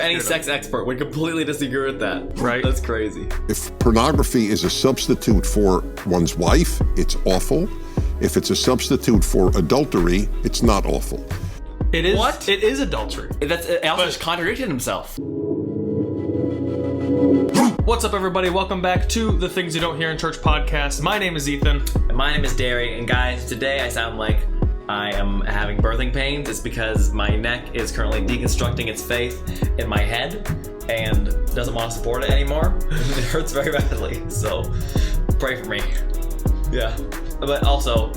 Any sex expert would completely disagree with that. Right. That's crazy. If pornography is a substitute for one's wife, it's awful. If it's a substitute for adultery, it's not awful. It is. What? It is adultery. That's Alf just contradicted himself. What's up, everybody? Welcome back to the Things You Don't Hear in Church podcast. My name is Ethan. And my name is Derry. And guys, today I sound like I am having birthing pains. It's because my neck is currently deconstructing its faith in my head and doesn't want to support it anymore. It hurts very badly. So pray for me. Yeah. But also,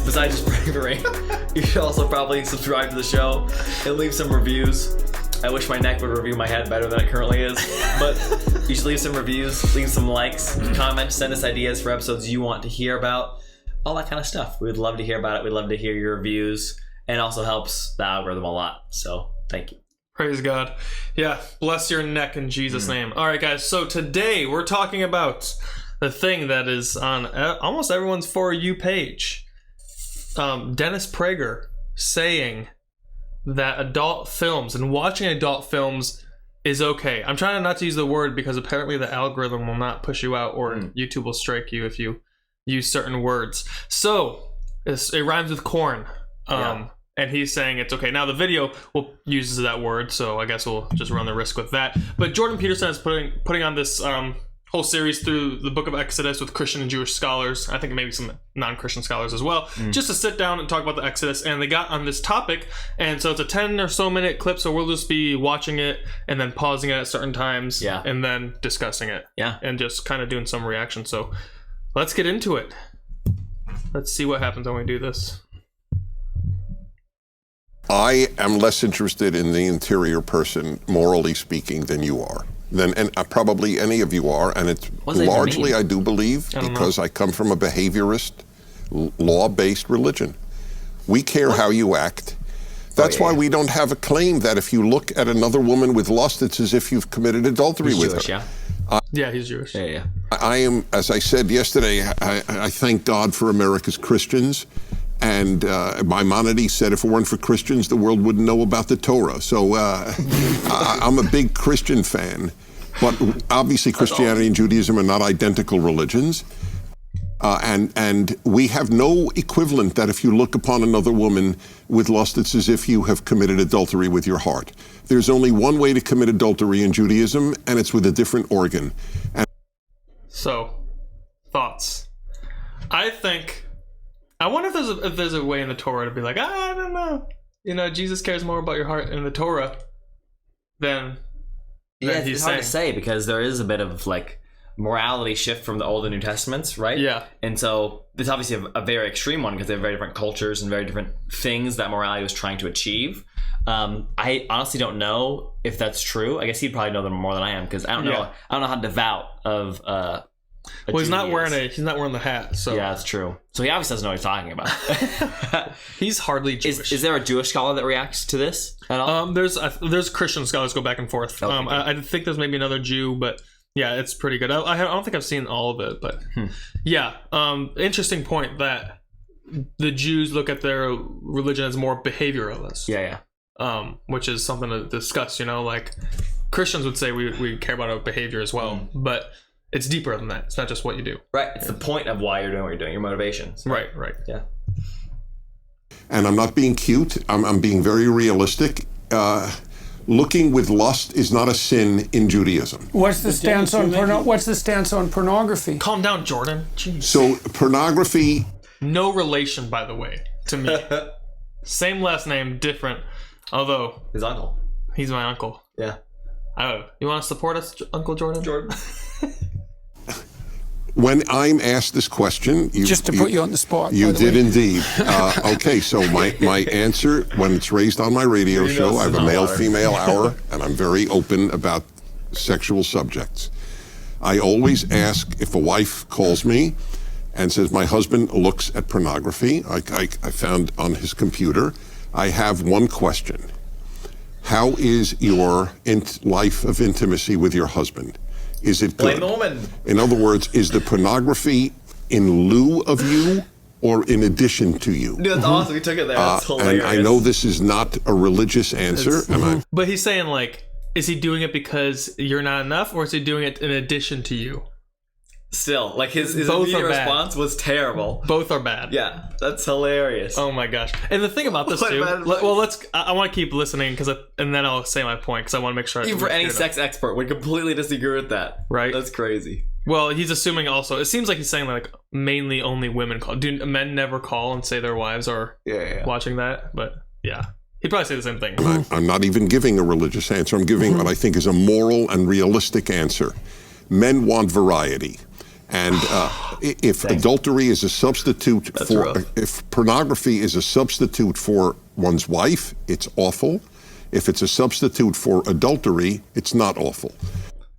besides just praying for me, you should also probably subscribe to the show and leave some reviews. I wish my neck would review my head better than it currently is. But you should leave some reviews, leave some likes, comment, send us ideas for episodes you want to hear about. All that kind of stuff. We'd love to hear about it. We'd love to hear your reviews. And it also helps the algorithm a lot. So, thank you. Praise God. Yeah, bless your neck in Jesus' name. All right, guys. So today we're talking about the thing that is on almost everyone's For You page. Dennis Prager saying that adult films and watching adult films is okay. I'm trying not to use the word because apparently the algorithm will not push you out or YouTube will strike you if you use certain words. So it rhymes with corn. And he's saying it's okay. Now the video uses that word, so I guess we'll just run the risk with that. But Jordan Peterson is putting on this whole series through the book of Exodus with Christian and Jewish scholars. I think maybe some non-Christian scholars as well, just to sit down and talk about the Exodus. And they got on this topic, and so it's a 10 or so minute clip, so we'll just be watching it and then pausing it at certain times and then discussing it and just kind of doing some reaction. So let's get into it. Let's see what happens when we do this. I am less interested in the interior person, morally speaking, than you are. And probably any of you are, and it's largely, I do believe, because I come from a behaviorist, law-based religion. We care how you act. That's why we don't have a claim that if you look at another woman with lust, it's as if you've committed adultery with Jewish, her. Yeah, he's Jewish. Yeah. I am, as I said yesterday, I thank God for America's Christians. And Maimonides said if it weren't for Christians, the world wouldn't know about the Torah. So I'm a big Christian fan. But obviously Christianity and Judaism are not identical religions. And we have no equivalent that if you look upon another woman with lust, it's as if you have committed adultery with your heart. There's only one way to commit adultery in Judaism, and it's with a different organ. So, thoughts. I wonder if there's a way in the Torah to be like, I don't know. You know, Jesus cares more about your heart in the Torah than he's it's hard saying. to say because there is a bit of like morality shift from the Old and New Testaments, right? Yeah. And so it's obviously a very extreme one because they have very different cultures and very different things that morality was trying to achieve. I honestly don't know if that's true. I guess he'd probably know them more than I am because I don't know how devout of well, he's not wearing the hat, so yeah, that's true. So he obviously doesn't know what he's talking about. He's hardly Jewish. Is there a Jewish scholar that reacts to this at all? There's Christian scholars go back and forth. Okay, I think there's maybe another Jew, but yeah, it's pretty good. I don't think I've seen all of it, but interesting point that the Jews look at their religion as more behavioralist. Which is something to discuss. You know, like Christians would say we care about our behavior as well, but it's deeper than that. It's not just what you do. Right. It's the point of why you're doing what you're doing, your motivations. Right. Yeah. And I'm not being cute. I'm being very realistic. Looking with lust is not a sin in Judaism. What's the stance on pornography? Calm down, Jordan. Jeez. So pornography... No relation, by the way, to me. Same last name, different. Although... His uncle. He's my uncle. Yeah. You want to support us, Uncle Jordan? When I'm asked this question... Just to put you on the spot. You did indeed. Okay, so my answer, when it's raised on my radio show, I have a male-female hour, and I'm very open about sexual subjects. I always ask if a wife calls me and says, my husband looks at pornography, I found on his computer, I have one question. How is your life of intimacy with your husband? Is it good? In other words, is the pornography in lieu of you or in addition to you? Dude, that's awesome. We took it there. That's hilarious. And I know this is not a religious answer. But he's saying, like, is he doing it because you're not enough, or is he doing it in addition to you? Still, like his Both immediate are bad. response was terrible. Both are bad. Yeah, that's hilarious. Oh my gosh! And the thing about this What too. bad advice? Well, I want to keep listening and then I'll say my point because I want to make sure. Even for any clear it up. sex expert would completely disagree with that. Right. That's crazy. Well, he's assuming also. It seems like he's saying like mainly only women call. Do men never call and say their wives are watching that? But yeah, he'd probably say the same thing. I'm not even giving a religious answer. I'm giving what I think is a moral and realistic answer. Men want variety. And if adultery is a substitute if pornography is a substitute for one's wife, it's awful. If it's a substitute for adultery, it's not awful.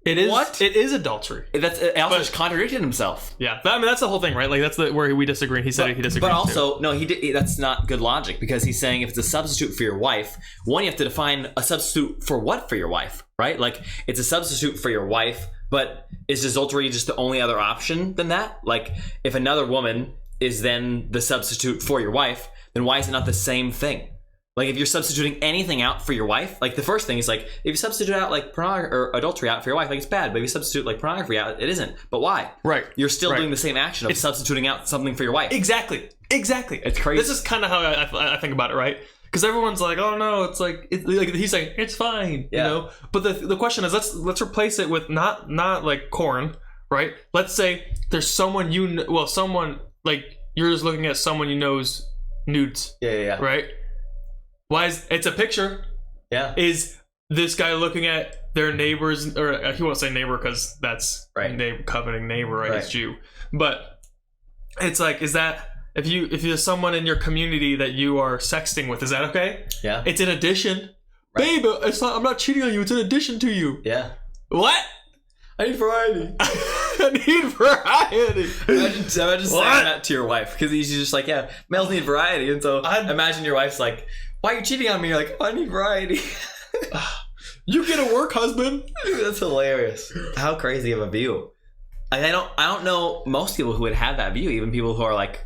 It is. What? It is adultery. That's Alfred just contradicted himself. Yeah, I mean that's the whole thing, right? Like that's where we disagree. He said he disagrees. But also, no, that's not good logic because he's saying if it's a substitute for your wife, one, you have to define a substitute for what for your wife, right? Like it's a substitute for your wife, but is adultery just the only other option than that? Like if another woman is then the substitute for your wife, then why is it not the same thing? Like if you're substituting anything out for your wife, like the first thing is like if you substitute out like pornography or adultery out for your wife, like it's bad. But if you substitute like pornography out, it isn't. But why? Right. You're still doing the same action of substituting out something for your wife. Exactly. It's crazy. This is kind of how I think about it, right? Because everyone's like, "Oh no, it's like he's saying it's fine," you know. But the question is, let's replace it with not like porn, right? Let's say there's someone someone like you're just looking at someone you know's nudes. Yeah. Right. Why is it's a picture? Yeah. Is this guy looking at their neighbors, or he won't say neighbor because that's coveting neighbor, right? He's Jew. But it's like, is that if there's someone in your community that you are sexting with, is that okay? Yeah. It's in addition. Babe, I'm not cheating on you. It's in addition to you. Yeah. What? I need variety. I need variety. Imagine saying that to your wife because he's just like, yeah, males need variety, and so imagine your wife's like, why are you cheating on me? You're like, oh, I need variety. You get to work, husband. That's hilarious. How crazy of a view. I don't know most people who would have that view. Even people who are like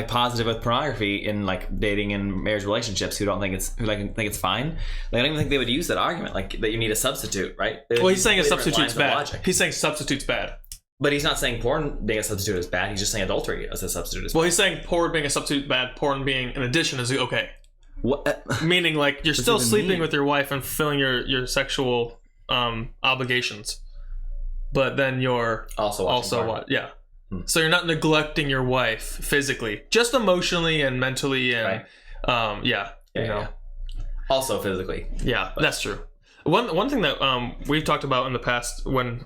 positive with pornography in like dating and marriage relationships who think it's fine. Like, I don't even think they would use that argument, like that you need a substitute, right? Well, he's saying a substitute's bad. He's saying substitute's bad. But he's not saying porn being a substitute is bad. He's just saying adultery as a substitute is bad. Well, he's saying porn being a substitute bad, porn being an addition is okay. What? Meaning, like, you're still sleeping with your wife and fulfilling your sexual obligations, but then you're also what? Yeah. So you're not neglecting your wife physically, just emotionally and mentally, and yeah. Also physically. Yeah, that's true. One thing that we've talked about in the past when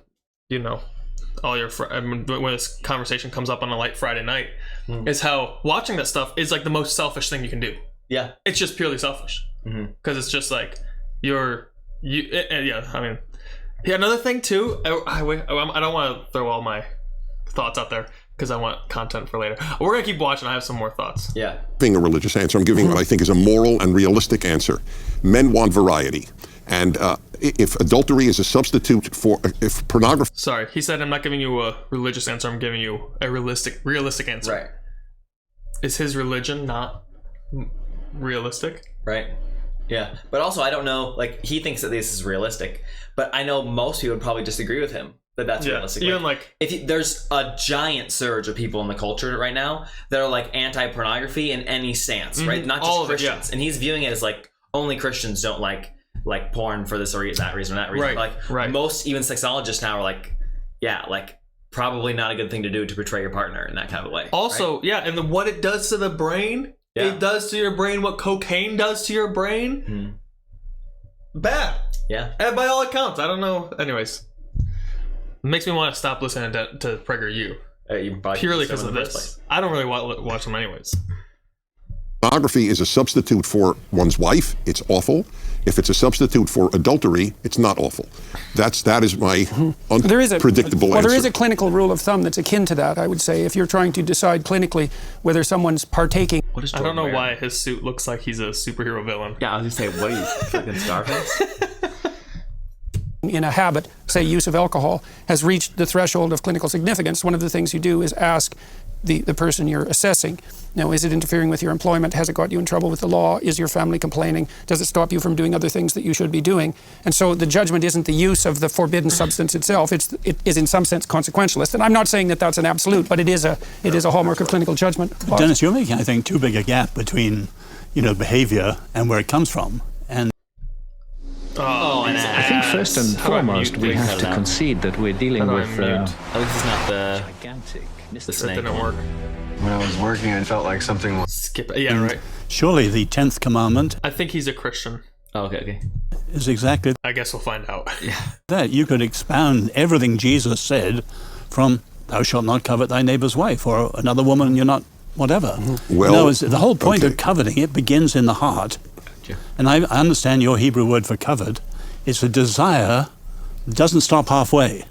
all your when this conversation comes up on a light Friday night is how watching that stuff is like the most selfish thing you can do. Yeah, it's just purely selfish because it's just like I mean, another thing too. I don't want to throw all my thoughts out there because I want content for later. We're gonna keep watching. I have some more thoughts. Yeah, Being a religious answer, I'm giving what I think is a moral and realistic answer. Men want variety. And if adultery is a substitute for, if pornography... Sorry, he said I'm not giving you a religious answer, I'm giving you a realistic answer. Right. Is his religion not realistic? Right. Yeah. But also, I don't know, like, he thinks that this is realistic, but I know most people would probably disagree with him that that's realistic. Even there's a giant surge of people in the culture right now that are like anti-pornography in any stance, right? Not just Christians. And he's viewing it as like only Christians don't like porn for this or that reason or that reason. Right. Most even sexologists now are like, probably not a good thing to do to portray your partner in that kind of way. Also, right? And what it does to the brain, it does to your brain what cocaine does to your brain. Bad. Yeah. And by all accounts, I don't know. Anyways, it makes me want to stop listening to PragerU. Purely because of this. I don't really watch them anyways. Pornography is a substitute for one's wife. It's awful. If it's a substitute for adultery, it's not awful. That is my unpredictable answer. There is a clinical rule of thumb that's akin to that, I would say. If you're trying to decide clinically whether someone's partaking... I don't know why his suit looks like he's a superhero villain. Yeah, I was going to say, what are you, fucking Scarface? in a habit, say use of alcohol, has reached the threshold of clinical significance, one of the things you do is ask, the person you're assessing. Now, is it interfering with your employment? Has it got you in trouble with the law? Is your family complaining? Does it stop you from doing other things that you should be doing? And so the judgment isn't the use of the forbidden substance itself. It is in some sense consequentialist. And I'm not saying that that's an absolute, but it is a hallmark of clinical judgment. Dennis, you're making, I think, too big a gap between, behavior and where it comes from. And I think first and foremost we have to concede that we're dealing with At least it's not the gigantic. the snake. That didn't work. When I was working, I felt like something was... Skip it. Yeah, right. surely the 10th commandment I think he's a Christian. Oh, okay. is exactly I guess we'll find out. that. You could expound everything Jesus said from thou shalt not covet thy neighbor's wife, or another woman you're not, whatever. Well, no, the whole point okay. of coveting, it begins in the heart. And I understand your Hebrew word for covet. It's a desire that doesn't stop halfway.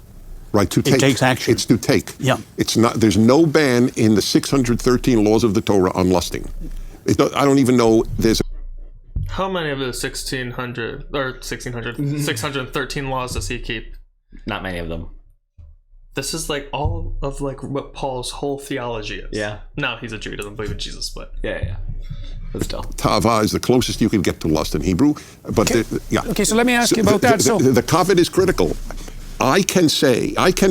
Right, to take. It takes action. It's to take. Yeah. It's not. There's no ban in the 613 laws of the Torah on lusting. I don't even know there's. How many of the 613 laws does he keep? Not many of them. This is like all of like what Paul's whole theology is. Yeah. No, he's a Jew. He doesn't believe in Jesus, but Yeah. But still. Tava is the closest you can get to lust in Hebrew. But Okay, so let me ask you about that. So The covet is critical. I can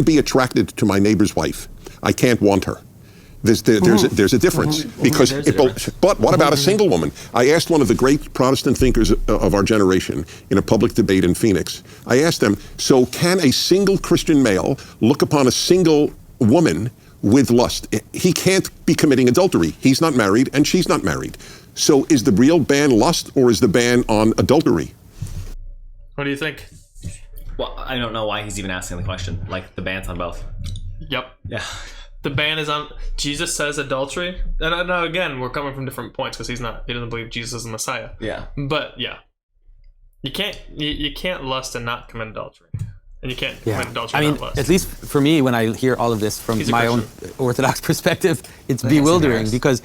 be attracted to my neighbor's wife. I can't want her. There's a difference because. But what about a single woman? I asked one of the great Protestant thinkers of our generation in a public debate in Phoenix. I asked them, so can a single Christian male look upon a single woman with lust? He can't be committing adultery. He's not married and she's not married. So is the real ban lust or is the ban on adultery? what do you think? Well, I don't know why he's even asking the question. Like, the ban's on both. Yep. Yeah. The ban is on. Jesus says adultery, and now again we're coming from different points because he doesn't believe Jesus is the Messiah. Yeah. But yeah, you can't lust and not commit adultery, and you can't commit adultery I mean, and not lust. at least for me, when I hear all of this from my own Orthodox perspective, it's bewildering because,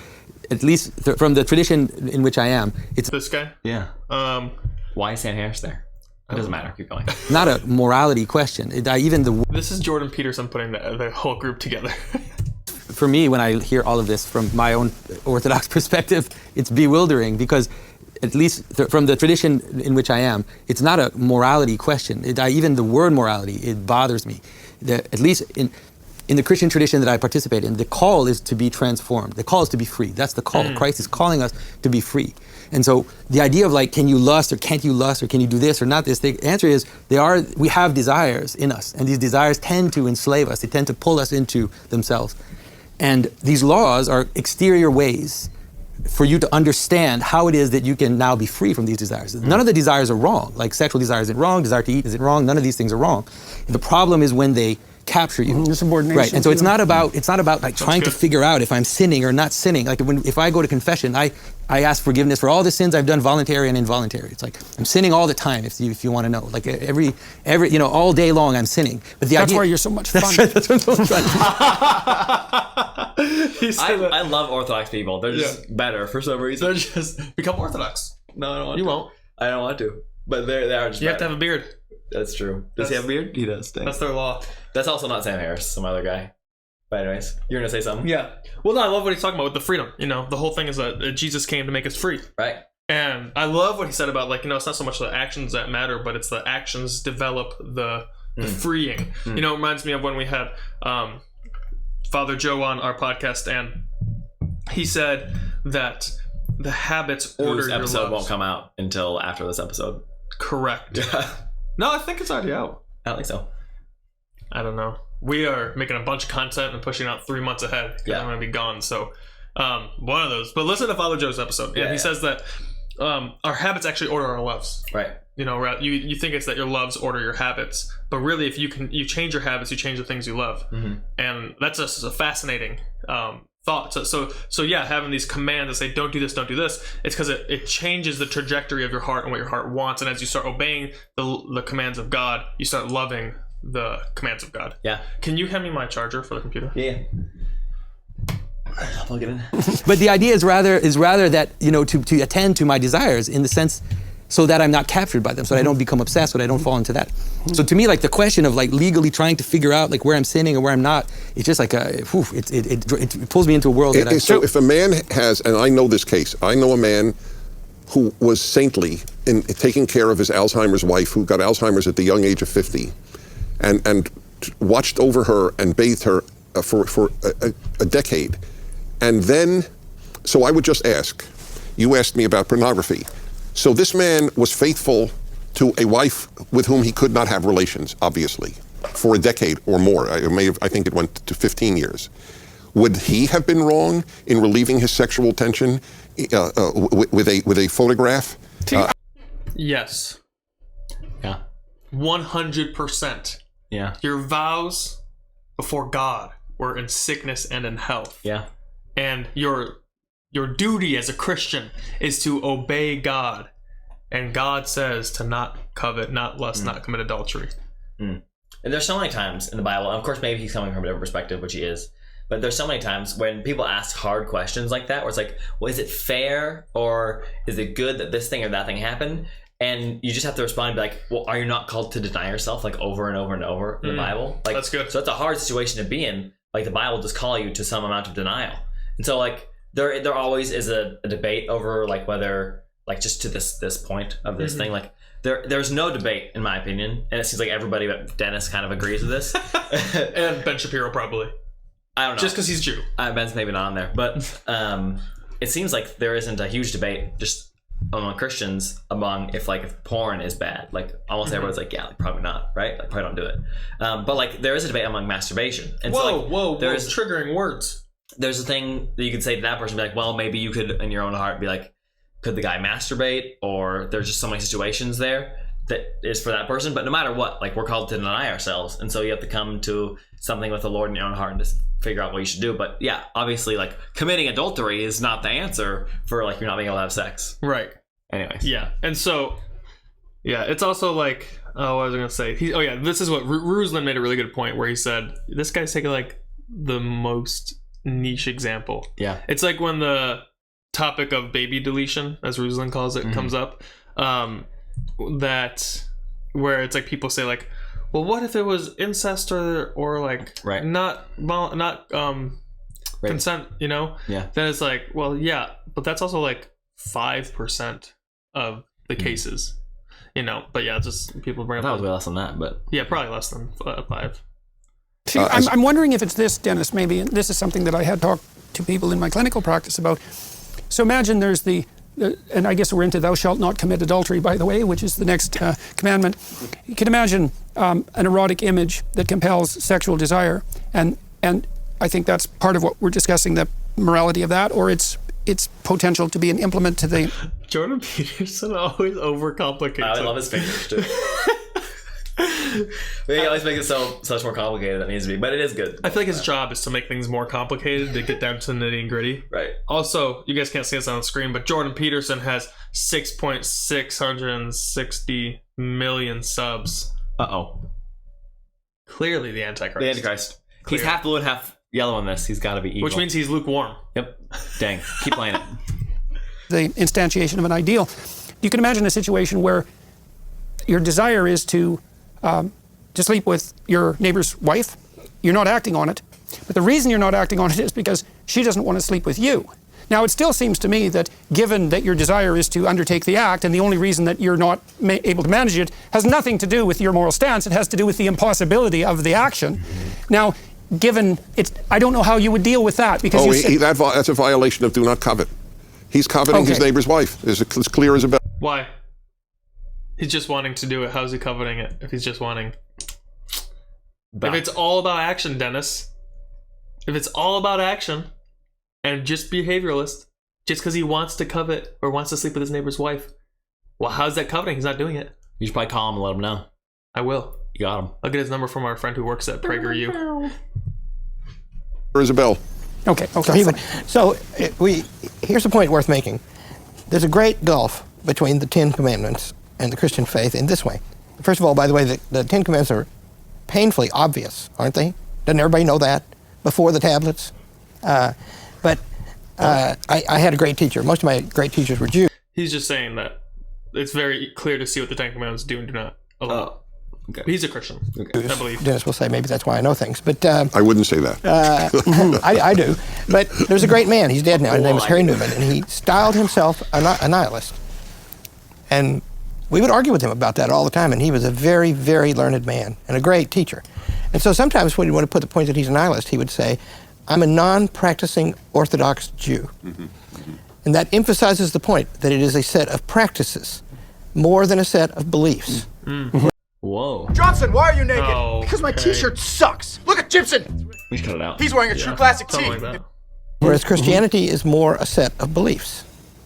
at least from the tradition in which I am, it's This guy. Yeah. Why is Sam Harris there? It doesn't matter. Keep going. not a morality question. This is Jordan Peterson putting the whole group together. For me, when I hear all of this from my own Orthodox perspective, it's bewildering because, at least from the tradition in which I am, it's not a morality question. Even the word morality, it bothers me. At least in the Christian tradition that I participate in, the call is to be transformed. The call is to be free. That's the call. Christ is calling us to be free. And so the idea of like, can you lust or can't you lust or can you do this or not this? The answer is we have desires in us, and these desires tend to enslave us. They tend to pull us into themselves. And these laws are exterior ways for you to understand how it is that you can now be free from these desires. None of the desires are wrong. Like sexual desire isn't wrong, desire to eat isn't wrong. None of these things are wrong. The problem is when they capture you. Subordination. Right. And so it's not about like trying to figure out if I'm sinning or not sinning. Like if I go to confession, I ask forgiveness for all the sins I've done, voluntary and involuntary. It's like I'm sinning all the time. If you want to know, like every all day long I'm sinning. But that's why you're so much fun. That's why I'm so much fun. I love Orthodox people. They're just better for some reason. They're just become Orthodox. No, I don't want You to. won't. I don't want to. But they are just You have better. to have a beard. That's true. Does he have a beard? He does. Thanks. That's their law. That's also not Sam Harris, some other guy. But anyways, you're going to say something? Yeah. Well, no, I love what he's talking about with the freedom. The whole thing is that Jesus came to make us free. Right. And I love what he said about, like, it's not so much the actions that matter, but it's the actions develop the freeing. It reminds me of when we had Father Joe on our podcast, and he said that the habits order Whose your episode loves. won't come out until after this episode. Correct. No, I think it's already out. I don't think so. I don't know. We are making a bunch of content and pushing out 3 months ahead. Yeah. I'm going to be gone. So one of those. But listen to Father Joe's episode. Yeah, He says that our habits actually order our loves. Right. You think it's that your loves order your habits. But really, if you change your habits, you change the things you love. And that's just a fascinating thought. So yeah, having these commands that say don't do this, it's because it changes the trajectory of your heart and what your heart wants. And as you start obeying the commands of God, you start loving the commands of God. Yeah. Can you hand me my charger for the computer? Yeah. I'll plug it in. But the idea is rather that to attend to my desires in the sense so that I'm not captured by them, so that I don't become obsessed, so that I don't fall into that. So to me, like the question of like legally trying to figure out like where I'm sinning and where I'm not, it's just like it pulls me into a world. So if a man has, and I know this case, I know a man who was saintly in taking care of his Alzheimer's wife, who got Alzheimer's at the young age of 50, and watched over her and bathed her for a decade. And then, so I would just ask, you asked me about pornography. So this man was faithful to a wife with whom he could not have relations, obviously, for a decade or more. I think it went to 15 years. Would he have been wrong in relieving his sexual tension with a photograph? Yes. Yeah. 100%. Yeah. Your vows before God were in sickness and in health. Yeah. And your duty as a Christian is to obey God. And God says to not covet, not lust, not commit adultery. And there's so many times in the Bible, and of course maybe he's coming from a different perspective, which he is, but there's so many times when people ask hard questions like that, where it's like, well, is it fair, or is it good that this thing or that thing happened? And you just have to respond and be like, well, are you not called to deny yourself like over and over and over in the Bible? Like, that's good. So it's a hard situation to be in. Like the Bible does call you to some amount of denial. And so like there always is a debate over like whether, like just to this point of this thing, like there's no debate in my opinion, and it seems like everybody but Dennis kind of agrees with this. And Ben Shapiro probably. I don't know. Just because he's Jew. Ben's maybe not on there, but it seems like there isn't a huge debate just among Christians if porn is bad. Like almost everyone's like, yeah, like, probably not, right? Like probably don't do it. But like there is a debate among masturbation. And whoa, there's triggering words. There's a thing that you could say to that person, be like, well, maybe you could in your own heart be like, could the guy masturbate? Or there's just so many situations there that is for that person. But no matter what, like we're called to deny ourselves. And so you have to come to something with the Lord in your own heart and just figure out what you should do. But yeah, obviously like committing adultery is not the answer for like you're not being able to have sex. Right. Anyways. Yeah. And so, yeah, it's also like, what was I going to say? This is what Ruslan made a really good point where he said, this guy's taking like the most niche example. Yeah. It's like when the topic of baby deletion, as Ruslan calls it, comes up, that where it's like people say like, well, what if it was incest or like not consent, you know? Yeah. Then it's like, well, yeah, but that's also like 5% of the cases, you know. But yeah, just people bring up. That was way less than that, but yeah, probably less than 5. See, I'm wondering if it's this, Dennis, maybe, and this is something that I had talked to people in my clinical practice about. So imagine there's and I guess we're into thou shalt not commit adultery, by the way, which is the next commandment. You can imagine an erotic image that compels sexual desire, and I think that's part of what we're discussing, the morality of that, or its potential to be an implement to the... Jordan Peterson always overcomplicates. I love his fingers too. But he always makes it so much more complicated than it needs to be, but it is good. I feel like his job is to make things more complicated to get down to the nitty and gritty. Right. Also, you guys can't see us on the screen, but Jordan Peterson has 6.660 million subs. Clearly the Antichrist. The Antichrist. Clear. He's half blue and half yellow on this. He's got to be evil. Which means he's lukewarm. Yep. Dang. Keep playing it. The instantiation of an ideal. You can imagine a situation where your desire is to sleep with your neighbor's wife. You're not acting on it. But the reason you're not acting on it is because she doesn't want to sleep with you. Now, it still seems to me that given that your desire is to undertake the act, and the only reason that you're not able to manage it has nothing to do with your moral stance. It has to do with the impossibility of the action. Now, given it, I don't know how you would deal with that, because that's a violation of do not covet. He's coveting his neighbor's wife. It's as clear as a bell. Why? He's just wanting to do it. How's he coveting it if he's just wanting? If it's all about action, Dennis. If it's all about action and just behavioralist, just because he wants to covet or wants to sleep with his neighbor's wife, well, how's that coveting? He's not doing it. You should probably call him and let him know. I will. You got him. I'll get his number from our friend who works at PragerU. Isabel. Okay. Here's the point worth making. There's a great gulf between the Ten Commandments and the Christian faith in this way. First of all, by the way, the Ten Commandments are painfully obvious, aren't they? Doesn't everybody know that before the tablets? But I had a great teacher. Most of my great teachers were Jews. He's just saying that it's very clear to see what the Ten Commandments do and do not allow. Oh, okay. He's a Christian, I believe. Dennis will say maybe that's why I know things, but I wouldn't say that. I do. But there's a great man. He's dead now. His name was Harry Newman, and he styled himself a nihilist. And we would argue with him about that all the time, and he was a very, very learned man and a great teacher. And so sometimes when he wanted to put the point that he's a nihilist, he would say, I'm a non-practicing Orthodox Jew. And that emphasizes the point that it is a set of practices more than a set of beliefs. Whoa. Johnson, why are you naked? Oh, Because my okay. t-shirt sucks. Look at Gibson. We should cut it out. He's wearing a true classic tee. Something like that. Whereas Christianity is more a set of beliefs.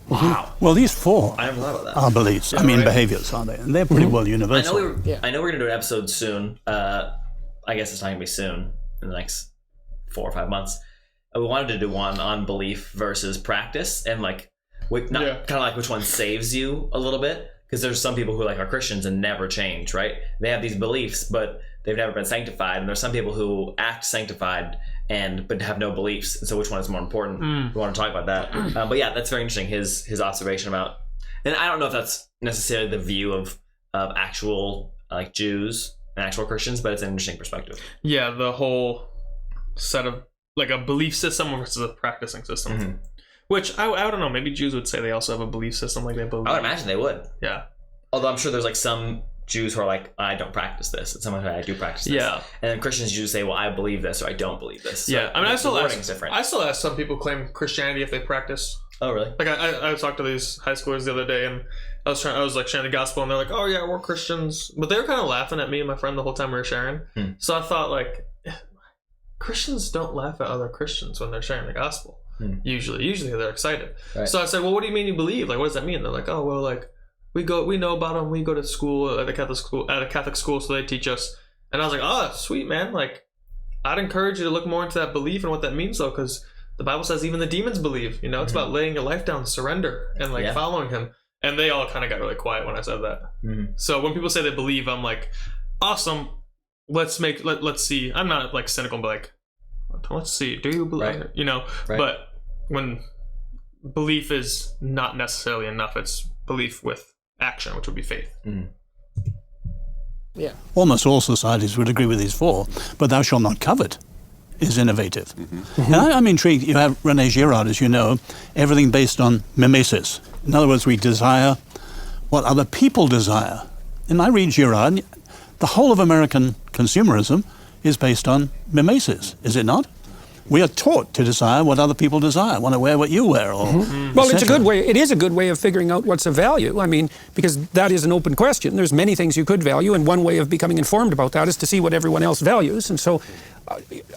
Wow. Well, these four I never thought about that. are beliefs. I mean, behaviors, aren't they? And they're pretty well I universal. know we're gonna do an episode soon. I guess it's not gonna be soon, in the next 4 or 5 months. We wanted to do one on belief versus practice, and like, kind of like which one saves you a little bit, because there's some people who like are Christians and never change, right? They have these beliefs, but they've never been sanctified, and there's some people who act sanctified but have no beliefs. And so, which one is more important? We want to talk about that. But yeah, that's very interesting. His observation about, and I don't know if that's necessarily the view of actual like Jews and actual Christians, but it's an interesting perspective. Yeah, the whole set of like a belief system versus a practicing system. Which I don't know. Maybe Jews would say they also have a belief system, like they believe. I would imagine they would. Yeah. Although I'm sure there's like some Jews who are like, I don't practice this, and some who I do practice this. Yeah. And then Christians usually say, well, I believe this or I don't believe this. So Yeah. I mean, I still different. ask some people claim Christianity if they practice. Oh, really? Like I talked to these high schoolers the other day, and I was like sharing the gospel, and they're like, "Oh yeah, we're Christians," but they were kind of laughing at me and my friend the whole time we were sharing. So I thought, like, Christians don't laugh at other Christians when they're sharing the gospel. Usually they're excited. Right. So I said, "Well, what do you mean you believe? Like, what does that mean?" They're like, "Oh, well, like we know about them. We go to school at a Catholic school, so they teach us." And I was like, "Oh, sweet, man. Like, I'd encourage you to look more into that belief and what that means, though, because the Bible says even the demons believe. You know, it's about laying your life down, surrender, and like following Him." And they all kind of got really quiet when I said that. So when people say they believe, I'm like, awesome. Let's see. I'm not like cynical, but like, let's see. Do you believe? Right. You know, but when belief is not necessarily enough, it's belief with action, which would be faith. Yeah. Almost all societies would agree with these four, but thou shalt not covet is innovative. And I'm intrigued. You have René Girard, as you know, everything based on mimesis. In other words, we desire what other people desire. And I read Girard, the whole of American consumerism is based on mimesis, is it not? We are taught to desire what other people desire. I want to wear what you wear. Or Well, it's a good way. It is a good way of figuring out what's of value. I mean, because that is an open question. There's many things you could value, and one way of becoming informed about that is to see what everyone else values. And so,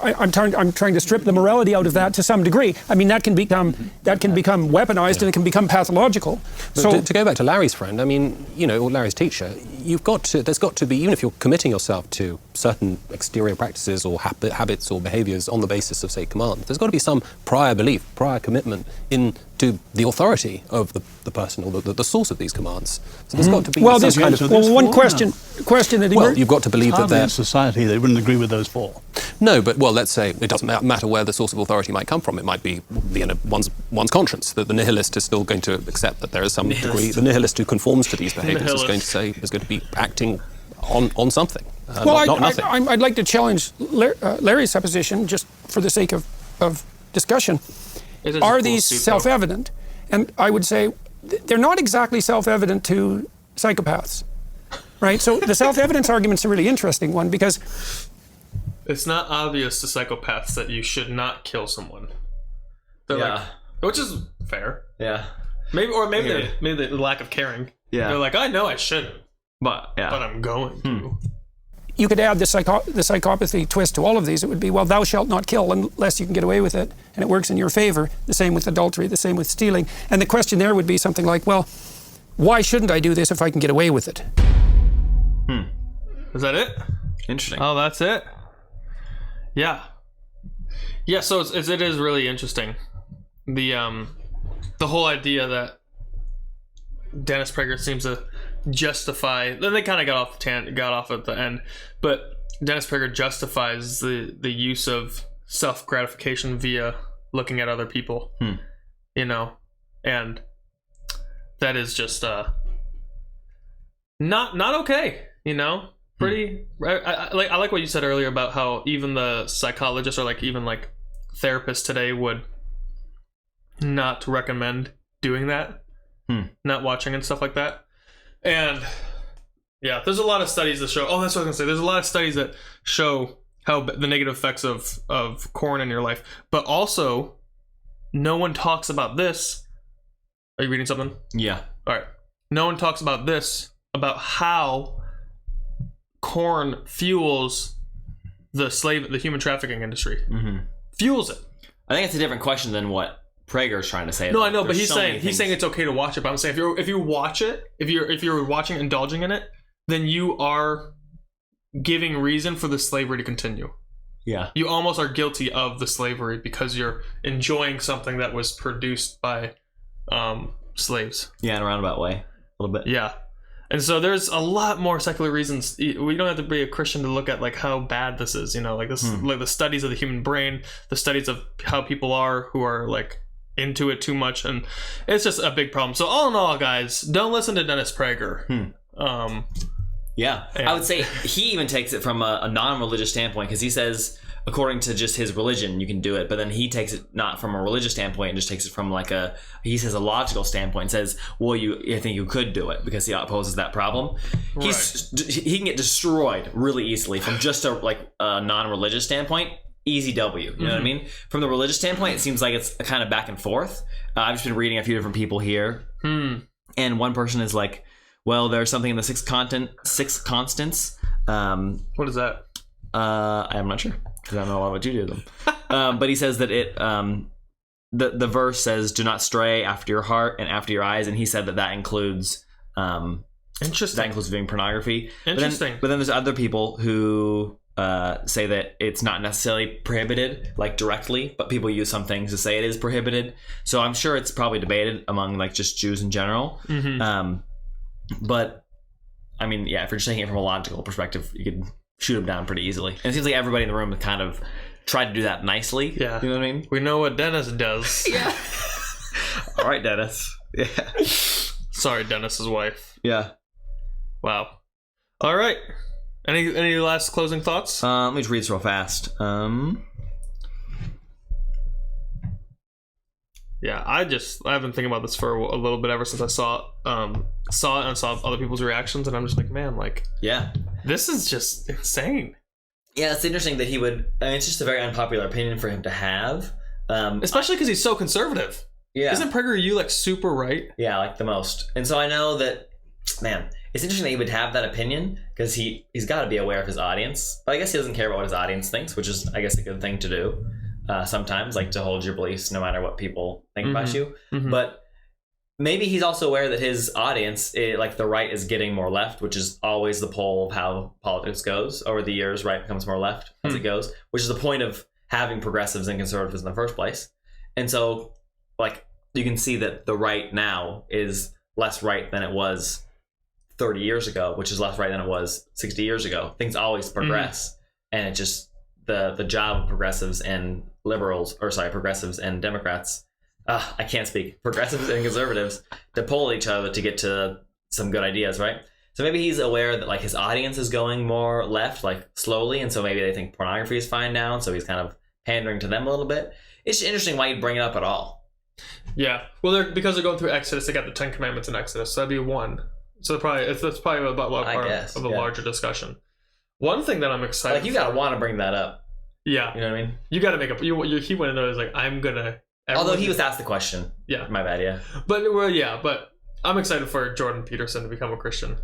I'm trying to strip the morality out of that to some degree. I mean, that can become weaponized and it can become pathological. So to go back to Larry's friend, I mean, you know, or Larry's teacher, there's got to be, even if you're committing yourself to certain exterior practices or habits or behaviors on the basis of, say, command, there's got to be some prior belief, prior commitment into the authority of the person or the source of these commands. So there's got to be some kind of... one question that... Well, you've got to believe that in society they wouldn't agree with those four. No, but, well, let's say it doesn't matter where the source of authority might come from. It might be one's conscience, that the nihilist is still going to accept that there is some degree... The nihilist who conforms to these behaviors is going to be acting on something. Not nothing. I'd like to challenge Larry's supposition, just for the sake of discussion. Are these self-evident? And I would say they're not exactly self-evident to psychopaths, right? So the self-evidence argument's a really interesting one, because... It's not obvious to psychopaths that you should not kill someone. They're like, which is fair. Yeah. Maybe the lack of caring. Yeah. They're like, I know I shouldn't, but I'm going to. You could add the psychopathy twist to all of these. It would be, well, thou shalt not kill unless you can get away with it, and it works in your favor. The same with adultery, the same with stealing. And the question there would be something like, well, why shouldn't I do this if I can get away with it? Is that it? Interesting. Oh, that's it? Yeah. Yeah, so it is really interesting. The whole idea that Dennis Prager seems to justify, then they kind of got off at the end, but Dennis Prager justifies the use of self-gratification via looking at other people. You know, and that is just not okay, you know? Pretty I like what you said earlier about how even the psychologists or like even like therapists today would not recommend doing that. Not watching and stuff like that. And yeah, there's a lot of studies that show that's what I was gonna say. There's a lot of studies that show how the negative effects of porn in your life. But also, no one talks about this. Are you reading something? Yeah. Alright. No one talks about this, about how porn fuels the human trafficking industry. Fuels it. I think it's a different question than what Prager is trying to say. No, I know, but he's saying it's okay to watch it. But I'm saying if you watch it, if you're watching, indulging in it, then you are giving reason for the slavery to continue. Yeah. You almost are guilty of the slavery because you're enjoying something that was produced by slaves. Yeah, in a roundabout way, a little bit. Yeah. And so there's a lot more secular reasons. We don't have to be a Christian to look at like how bad this is, you know, like this, like the studies of the human brain, the studies of how people are who are like into it too much, and it's just a big problem. So all in all, guys, don't listen to Dennis Prager. Yeah, I would say he even takes it from a non-religious standpoint, because he says, according to just his religion, you can do it. But then he takes it not from a religious standpoint and just takes it from like a logical standpoint and says, well, I think you could do it because he opposes that problem. Right. He can get destroyed really easily from just a non-religious standpoint. Easy W, you know what I mean? From the religious standpoint, it seems like it's kind of back and forth. I've just been reading a few different people here. And one person is like, well, there's something in the six constants. What is that? I'm not sure, because I don't know a lot what you do to them. But he says that the verse says, do not stray after your heart and after your eyes. And he said that includes... Interesting. That includes viewing pornography. Interesting. But then there's other people who... say that it's not necessarily prohibited, like directly, but people use some things to say it is prohibited. So I'm sure it's probably debated among like just Jews in general. But I mean, yeah, if you're just taking it from a logical perspective, you could shoot them down pretty easily. And it seems like everybody in the room kind of tried to do that nicely. Yeah, you know what I mean. We know what Dennis does. Yeah. All right, Dennis. Yeah. Sorry, Dennis's wife. Yeah. Wow. All right. Any last closing thoughts? Let me just read this real fast. Yeah, I've been thinking about this for a little bit ever since I saw it and saw other people's reactions, and I'm just like, man, like, yeah, this is just insane. Yeah, it's interesting that he would. I mean, it's just a very unpopular opinion for him to have, especially because he's so conservative. Yeah, isn't PragerU like super right? Yeah, like the most. And so I know that, man, it's interesting that he would have that opinion because he's got to be aware of his audience. But I guess he doesn't care about what his audience thinks, which is, I guess, a good thing to do. Sometimes, like, to hold your beliefs no matter what people think about you. But maybe he's also aware that his audience, like the right, is getting more left, which is always the pole of how politics goes. Over the years, right becomes more left as it goes, which is the point of having progressives and conservatives in the first place. And so, like, you can see that the right now is less right than it was 30 years ago, which is less right than it was 60 years ago. Things always progress, and it just the job of progressives and progressives and Democrats, I can't speak, progressives and conservatives, to pull each other to get to some good ideas, right? So maybe he's aware that like his audience is going more left, like slowly, and so maybe they think pornography is fine now, and so he's kind of pandering to them a little bit. It's interesting why you'd bring it up at all. Yeah, well, because they're going through Exodus, they got the 10 Commandments in Exodus, so that'd be one. So that's probably about part of a larger discussion. One thing that I'm excited, like, you gotta want to bring that up. Yeah, you know what I mean. You got to make up. He went in there. Was like, I'm gonna. Although he was asked the question. Yeah, my bad. Yeah, but I'm excited for Jordan Peterson to become a Christian.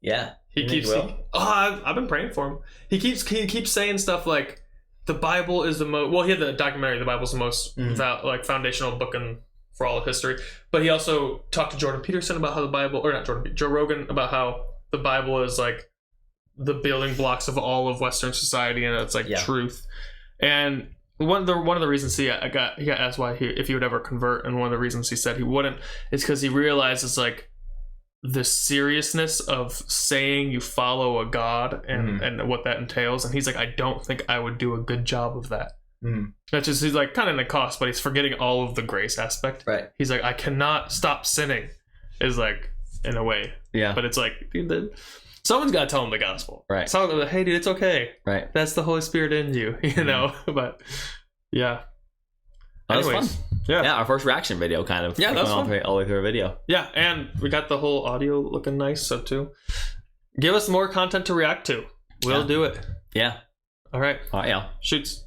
Yeah, I've been praying for him. He keeps saying stuff like the Bible is the most. Well, he had the documentary. The Bible's the most foundational book for all of history. But he also talked to Jordan Peterson about how the Bible, or not Jordan, Joe Rogan, about how the Bible is like the building blocks of all of Western society, and it's like truth. And one of the reasons he got asked if he would ever convert, and one of the reasons he said he wouldn't is because he realizes like the seriousness of saying you follow a God and what that entails. And he's like, I don't think I would do a good job of that. That's just, he's like kind of in the cost, but he's forgetting all of the grace aspect. Right. He's like, I cannot stop sinning. Is like in a way. Yeah. But it's like, dude, someone's got to tell them the gospel. Right. Someone, hey, dude, it's okay. Right. That's the Holy Spirit in you, you know? But, yeah. That was Anyways, fun. Yeah. Our first reaction video kind of. Yeah, that's all fun. the way through a video. Yeah, and we got the whole audio looking nice, so too. Give us more content to react to. We'll do it. Yeah. All right. Yeah. Shoots.